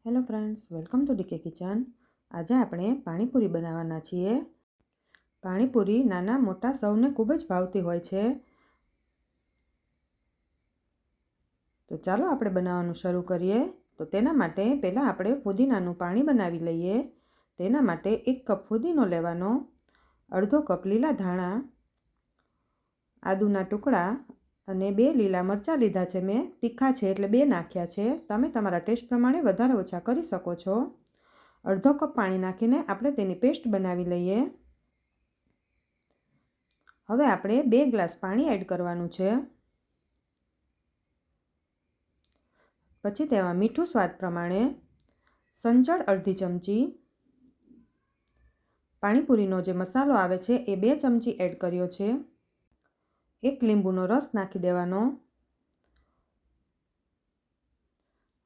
Hello friends, welcome to DK kitchen. આજે આપણે પાણીપુરી બનાવવાના છીએ। પાણીપુરી નાના મોટા સૌને ખૂબ જ ભાવતી હોય છે। તો ચાલો આપણે બનાવવાનું શરૂ કરીએ। તો તેના માટે પહેલાં આપણે ફુદીનાનું પાણી બનાવી લઈએ। તેના માટે 1 કપ ફુદીનો લેવાનો, અડધો કપ લીલા ધાણા, આદુના ટુકડા અને 2 લીલા મરચાં લીધા છે મેં, તીખા છે એટલે 2 નાખ્યા છે। તમે તમારા ટેસ્ટ પ્રમાણે વધારે ઓછા કરી શકો છો। અડધો કપ પાણી નાખીને આપણે તેની પેસ્ટ બનાવી લઈએ। હવે આપણે 2 ગ્લાસ પાણી એડ કરવાનું છે। પછી તેમાં મીઠું સ્વાદ પ્રમાણે, સંચળ અડધી ચમચી, પાણીપુરીનો જે મસાલો આવે છે એ 2 ચમચી એડ કર્યો છે। 1 લીંબુનો રસ નાખી દેવાનો।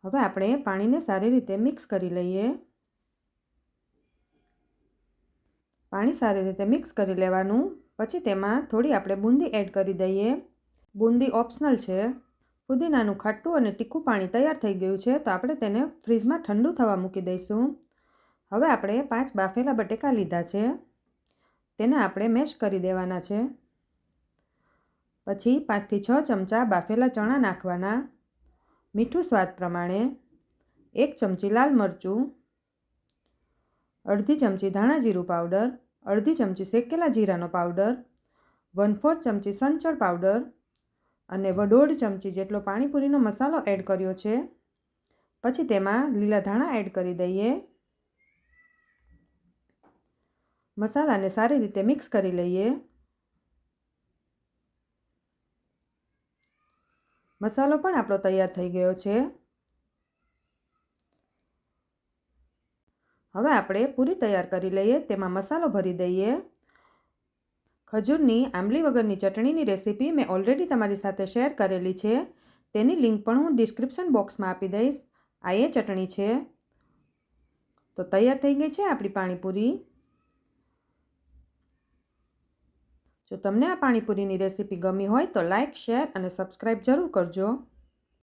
હવે આપણે પાણીને સારી રીતે મિક્સ કરી લઈએ। પાણી સારી રીતે મિક્સ કરી લેવાનું। પછી તેમાં થોડી આપણે બૂંદી એડ કરી દઈએ। બૂંદી ઓપ્શનલ છે। ફુદીનાનું ખાટું અને તીખું પાણી તૈયાર થઈ ગયું છે, તો આપણે તેને ફ્રીજમાં ઠંડુ થવા મૂકી દઈશું। હવે આપણે 5 બાફેલા બટેકા લીધા છે, તેને આપણે મેશ કરી દેવાના છે। પછી 5 થી 6 ચમચા બાફેલા ચણા નાખવાના। મીઠું સ્વાદ પ્રમાણે, 1 ચમચી લાલ મરચું, અડધી ચમચી ધાણા જીરું પાવડર, અડધી ચમચી શેકેલા જીરાનો પાવડર, 1/4 ચમચી સંચળ પાવડર અને 1/2 ચમચી જેટલો પાણીપુરીનો મસાલો એડ કર્યો છે। પછી તેમાં લીલા ધાણા એડ કરી દઈએ। મસાલાને સારી રીતે મિક્સ કરી લઈએ। મસાલો પણ આપણો તૈયાર થઈ ગયો છે। હવે આપણે પૂરી તૈયાર કરી લઈએ। તેમાં મસાલો ભરી દઈએ। ખજૂરની આંબલી વગરની ચટણીની રેસીપી મેં ઓલરેડી તમારી સાથે શેર કરેલી છે, તેની લિંક પણ હું ડિસ્ક્રિપ્શન બોક્સમાં આપી દઈશ। આ એ ચટણી છે। તો તૈયાર થઈ ગઈ છે આપણી પાણીપુરી। જો તમને આ પાણીપુરીની રેસીપી ગમી હોય તો લાઇક, શેર અને સબસ્ક્રાઈબ જરૂર કરજો।